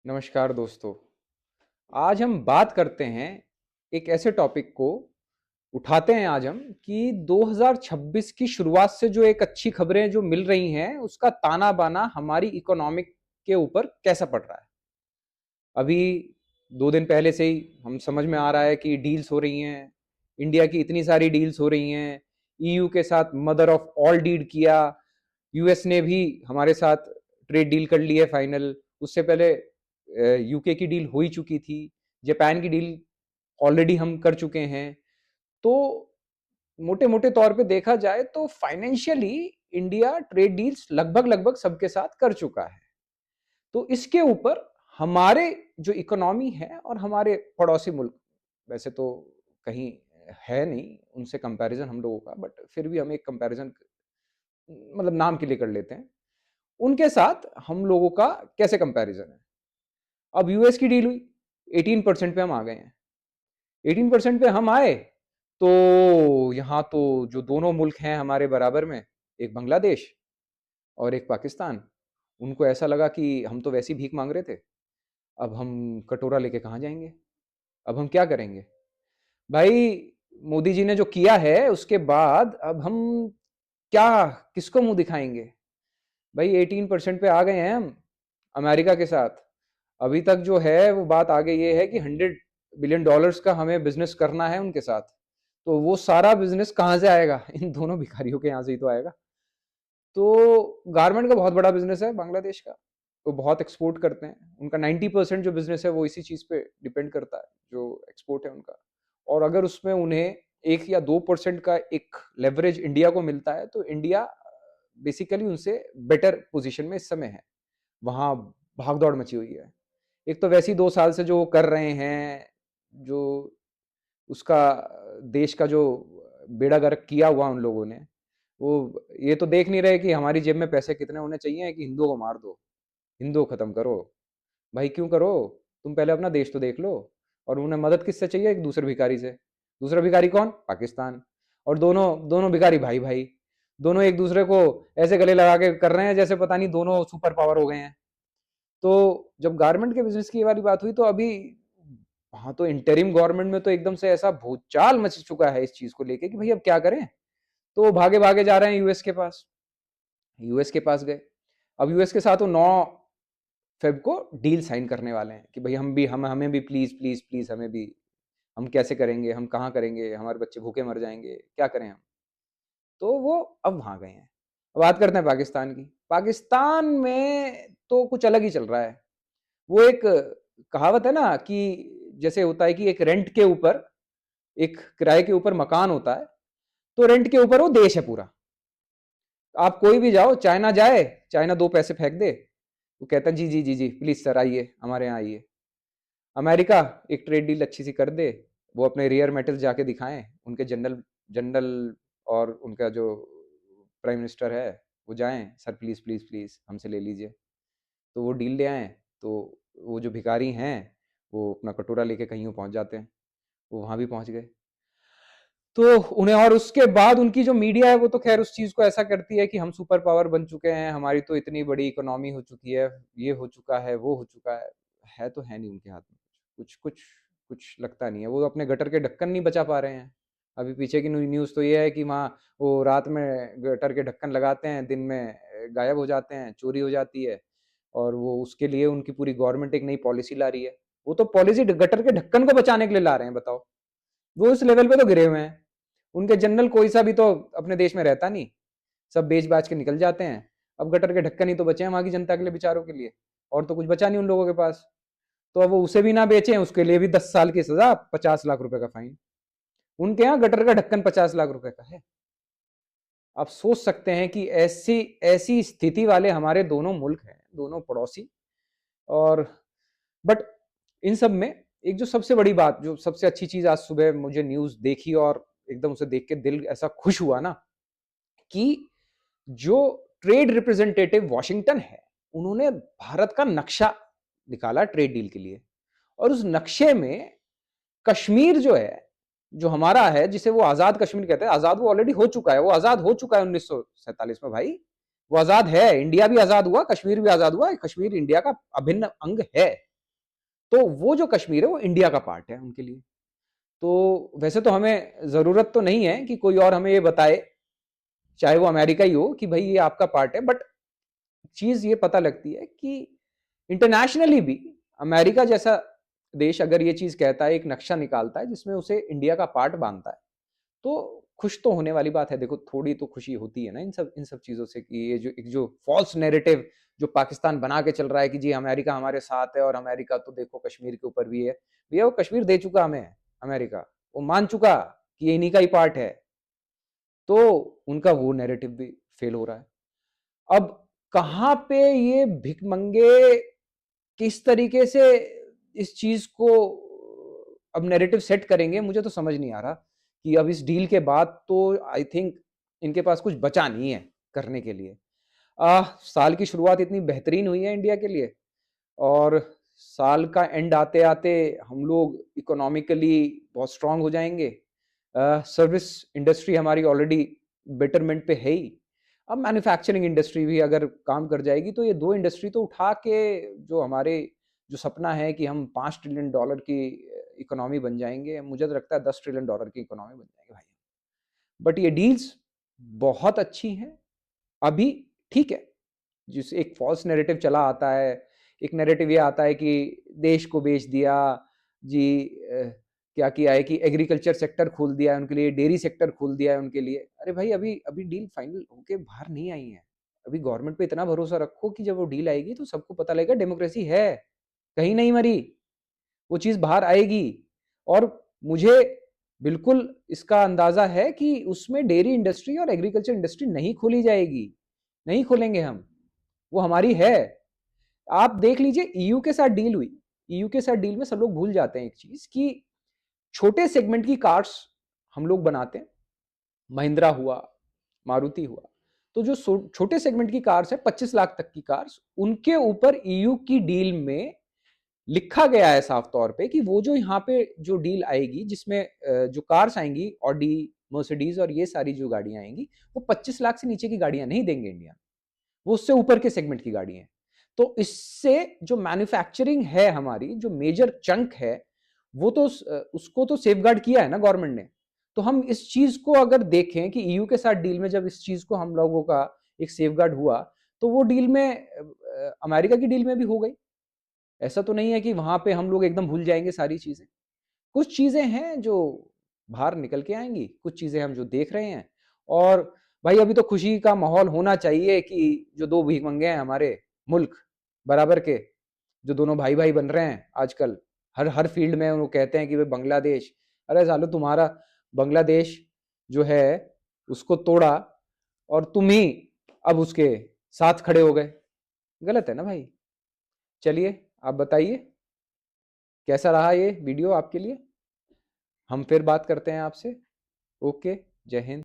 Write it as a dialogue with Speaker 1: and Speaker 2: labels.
Speaker 1: नमस्कार दोस्तों। आज हम बात करते हैं एक ऐसे टॉपिक को उठाते हैं आज हम कि 2026 की शुरुआत से जो एक अच्छी खबरें जो मिल रही हैं उसका ताना बाना हमारी इकोनॉमिक के ऊपर कैसा पड़ रहा है। अभी 2 दिन पहले से ही हम समझ में आ रहा है कि डील्स हो रही हैं, इंडिया की इतनी सारी डील्स हो रही हैं, ईयू के साथ मदर ऑफ ऑल डील किया, यूएस ने भी हमारे साथ ट्रेड डील कर ली है फाइनल। उससे पहले यूके की डील हो ही चुकी थी, जापान की डील ऑलरेडी हम कर चुके हैं। तो मोटे मोटे तौर पे देखा जाए तो फाइनेंशियली इंडिया ट्रेड डील्स लगभग लगभग सबके साथ कर चुका है। तो इसके ऊपर हमारे जो इकोनॉमी है और हमारे पड़ोसी मुल्क, वैसे तो कहीं है नहीं उनसे कंपैरिजन हम लोगों का, बट फिर भी हम एक कंपैरिजन मतलब नाम के लिए कर लेते हैं, उनके साथ हम लोगों का कैसे कंपैरिजन है। अब यूएस की डील हुई, 18% पे हम आ गए हैं। 18% पे हम आए तो यहाँ तो जो दोनों मुल्क हैं हमारे बराबर में, एक बांग्लादेश और एक पाकिस्तान, उनको ऐसा लगा कि हम तो वैसी भीख मांग रहे थे, अब हम कटोरा लेके कहाँ जाएंगे, अब हम क्या करेंगे भाई। मोदी जी ने जो किया है उसके बाद अब हम क्या, किसको मुंह दिखाएंगे भाई। 18% पे आ गए हैं हम अमेरिका के साथ। अभी तक जो है वो बात आगे ये है कि $100 बिलियन का हमें बिजनेस करना है उनके साथ। तो वो सारा बिजनेस कहाँ से आएगा? इन दोनों भिखारियों के यहाँ से ही तो आएगा। तो गारमेंट का बहुत बड़ा बिजनेस है बांग्लादेश का, वो बहुत एक्सपोर्ट करते हैं, उनका 90% जो बिजनेस है वो इसी चीज पे डिपेंड करता है, जो एक्सपोर्ट है उनका। और अगर उसमें उन्हें 1 या 2% का एक लेवरेज इंडिया को मिलता है तो इंडिया बेसिकली उनसे बेटर पोजीशन में इस समय है। वहां भागदौड़ मची हुई है। एक तो वैसे ही 2 साल से जो वो कर रहे हैं, जो उसका देश का जो बेड़ा गर्क किया हुआ उन लोगों ने, वो ये तो देख नहीं रहे कि हमारी जेब में पैसे कितने होने चाहिए कि हिंदुओं को मार दो, हिंदुओं को खत्म करो। भाई क्यों करो, तुम पहले अपना देश तो देख लो। और उन्हें मदद किससे चाहिए? एक दूसरे भिखारी से। दूसरा भिखारी कौन? पाकिस्तान। और दोनों दोनों भिखारी भाई भाई, दोनों एक दूसरे को ऐसे गले लगा के कर रहे हैं जैसे पता नहीं दोनों सुपर पावर हो गए हैं। तो जब गारमेंट के बिजनेस की वाली बात हुई तो अभी वहां तो इंटरिम गवर्नमेंट में तो एकदम से ऐसा भूचाल मच चुका है इस चीज को लेके कि भाई अब क्या करें। तो वो भागे भागे जा रहे हैं यूएस के पास। यूएस के पास गए। अब यूएस के साथ वो 9 फेब को डील साइन करने वाले हैं कि भाई हम भी, हम हमें भी प्लीज प्लीज प्लीज, हमें भी, हम कैसे करेंगे, हम कहाँ करेंगे, हमारे बच्चे भूखे मर जाएंगे, क्या करें हम। तो वो अब वहां गए हैं। अब बात करते हैं पाकिस्तान की। पाकिस्तान में तो कुछ अलग ही चल रहा है। वो एक कहावत है ना कि जैसे होता है कि एक रेंट के ऊपर, एक किराए के ऊपर मकान होता है, तो रेंट के ऊपर वो देश है पूरा। आप कोई भी जाओ, चाइना जाए, चाइना 2 पैसे फेंक दे, वो कहता है जी जी जी जी प्लीज सर आइए हमारे यहाँ आइए। अमेरिका एक ट्रेड डील अच्छी सी कर दे, वो अपने रेयर मेटल्स जाके दिखाएं, उनके जनरल जनरल और उनका जो प्राइम मिनिस्टर है वो जाएं, सर प्लीज प्लीज प्लीज हमसे ले लीजिए। तो वो डील ले आए। तो वो जो भिखारी हैं वो अपना कटोरा लेके कहीं पहुंच जाते हैं। वो वहां भी पहुंच गए। तो उन्हें, और उसके बाद उनकी जो मीडिया है वो तो खैर उस चीज को ऐसा करती है कि हम सुपर पावर बन चुके हैं, हमारी तो इतनी बड़ी इकोनॉमी हो चुकी है, ये हो चुका है, वो हो चुका है तो है नहीं उनके हाथ में कुछ कुछ कुछ लगता नहीं है। वो अपने गटर के ढक्कन नहीं बचा पा रहे हैं। अभी पीछे की न्यूज तो ये है कि वहाँ वो रात में गटर के ढक्कन लगाते हैं, दिन में गायब हो जाते हैं, चोरी हो जाती है। और वो उसके लिए उनकी पूरी गवर्नमेंट एक नई पॉलिसी ला रही है। वो तो पॉलिसी गटर के ढक्कन को बचाने के लिए ला रहे हैं, बताओ। वो उस लेवल पे तो गिरे हुए हैं। उनके जनरल कोई सा भी तो अपने देश में रहता नहीं, सब बेच बाच के निकल जाते हैं। अब गटर के ढक्कन ही तो बचे हैं वहां की जनता के लिए, बेचारों के लिए। और तो कुछ बचा नहीं उन लोगों के पास। तो अब वो उसे भी ना बेचें, उसके लिए भी 10 साल की सजा, 50 लाख रुपए का फाइन। उनके यहाँ गटर का ढक्कन 50 लाख रुपए का है। आप सोच सकते हैं कि ऐसी ऐसी स्थिति वाले हमारे दोनों मुल्क हैं, दोनों पड़ोसी। और बट इन सब में एक जो सबसे बड़ी बात, जो सबसे अच्छी चीज आज सुबह मुझे न्यूज देखी और एकदम उसे देख के दिल ऐसा खुश हुआ ना, कि जो ट्रेड रिप्रेजेंटेटिव वॉशिंगटन है उन्होंने भारत का नक्शा निकाला ट्रेड डील के लिए। और उस नक्शे में कश्मीर जो है, जो हमारा है, जिसे वो आजाद कश्मीर कहते हैं, आजाद वो ऑलरेडी हो चुका है, वो आजाद हो चुका है 1947 में भाई। वो आजाद है, इंडिया भी आजाद हुआ, कश्मीर भी आजाद हुआ, कश्मीर इंडिया का अभिन्न अंग है। तो वो जो कश्मीर है वो इंडिया का पार्ट है उनके लिए। तो वैसे तो हमें जरूरत तो नहीं है कि कोई और हमें ये बताए, चाहे वो अमेरिका ही हो, कि भाई ये आपका पार्ट है, बट चीज ये पता लगती है कि इंटरनेशनली भी अमेरिका जैसा देश अगर ये चीज कहता है, एक नक्शा निकालता है जिसमें उसे इंडिया का पार्ट बांधता है, तो खुश तो होने वाली बात है। देखो थोड़ी तो खुशी होती है ना इन सब चीजों से, कि ये जो एक जो फॉल्स नैरेटिव जो पाकिस्तान बना के चल रहा है कि जी अमेरिका हमारे साथ है, और अमेरिका तो देखो कश्मीर के ऊपर भी है। भैया वो कश्मीर दे चुका हमें अमेरिका, वो मान चुका कि ये इन्हीं का ही पार्ट है। तो उनका वो नैरेटिव भी फेल हो रहा है। अब कहां पे ये भिखमंगे किस तरीके से इस चीज को अब नैरेटिव सेट करेंगे, मुझे तो समझ नहीं आ रहा। कि अब इस डील के बाद तो आई थिंक इनके पास कुछ बचा नहीं है करने के लिए। साल की शुरुआत इतनी बेहतरीन हुई है इंडिया के लिए, और साल का एंड आते आते हम लोग इकोनॉमिकली बहुत स्ट्रांग हो जाएंगे। सर्विस इंडस्ट्री हमारी ऑलरेडी बेटरमेंट पे है ही। अब मैन्युफैक्चरिंग इंडस्ट्री भी अगर काम कर जाएगी, तो ये दो इंडस्ट्री तो उठा के जो हमारे जो सपना है कि हम $5 ट्रिलियन की इकोनॉमी बन जाएंगे, मुझे तो लगता है $10 ट्रिलियन की इकोनॉमी बन जाएंगे भाई। बट ये डील्स बहुत अच्छी हैं अभी, ठीक है। जिस एक फॉल्स नैरेटिव चला आता है, एक नैरेटिव ये आता है कि देश को बेच दिया जी, क्या किया है कि एग्रीकल्चर सेक्टर खोल दिया है उनके लिए, डेयरी सेक्टर खोल दिया है उनके लिए। अरे भाई अभी अभी डील फाइनल होके बाहर नहीं आई है। अभी गवर्नमेंट पे इतना भरोसा रखो कि जब वो डील आएगी तो सबको पता लगेगा डेमोक्रेसी है, कहीं नहीं मरी, वो चीज बाहर आएगी। और मुझे बिल्कुल इसका अंदाजा है कि उसमें डेयरी इंडस्ट्री और एग्रीकल्चर इंडस्ट्री नहीं खोली जाएगी, नहीं खोलेंगे हम, वो हमारी है। आप देख लीजिए ईयू के साथ डील हुई, ईयू के साथ डील में सब लोग भूल जाते हैं एक चीज, कि छोटे सेगमेंट की कार्स हम लोग बनाते हैं, महिंद्रा हुआ, मारुति हुआ। तो जो छोटे सेगमेंट की कार्स है 25 लाख तक की कार्स, उनके ऊपर ईयू की डील में लिखा गया है साफ तौर पे कि वो जो यहाँ पे जो डील आएगी जिसमें जो कार्स आएंगी, ऑडी, मर्सिडीज और ये सारी जो गाड़ियां आएंगी, वो 25 लाख से नीचे की गाड़ियां नहीं देंगे इंडिया, वो उससे ऊपर के सेगमेंट की गाड़ी है। तो इससे जो मैन्युफैक्चरिंग है हमारी, जो मेजर चंक है, वो तो उसको तो सेफगार्ड किया है ना गवर्नमेंट ने। तो हम इस चीज को अगर देखें कि ईयू के साथ डील में जब इस चीज को हम लोगों का एक सेफगार्ड हुआ, तो वो डील में अमेरिका की डील में भी हो गई। ऐसा तो नहीं है कि वहां पे हम लोग एकदम भूल जाएंगे सारी चीजें। कुछ चीजें हैं जो बाहर निकल के आएंगी, कुछ चीजें हम जो देख रहे हैं। और भाई अभी तो खुशी का माहौल होना चाहिए कि जो दो भीखमंगे हैं हमारे मुल्क बराबर के, जो दोनों भाई भाई बन रहे हैं आजकल हर हर फील्ड में, वो कहते हैं कि वे बांग्लादेश, अरे सालो तुम्हारा बांग्लादेश जो है उसको तोड़ा और तुम ही अब उसके साथ खड़े हो गए। गलत है ना भाई। चलिए आप बताइए कैसा रहा ये वीडियो आपके लिए। हम फिर बात करते हैं आपसे। ओके, जय हिंद।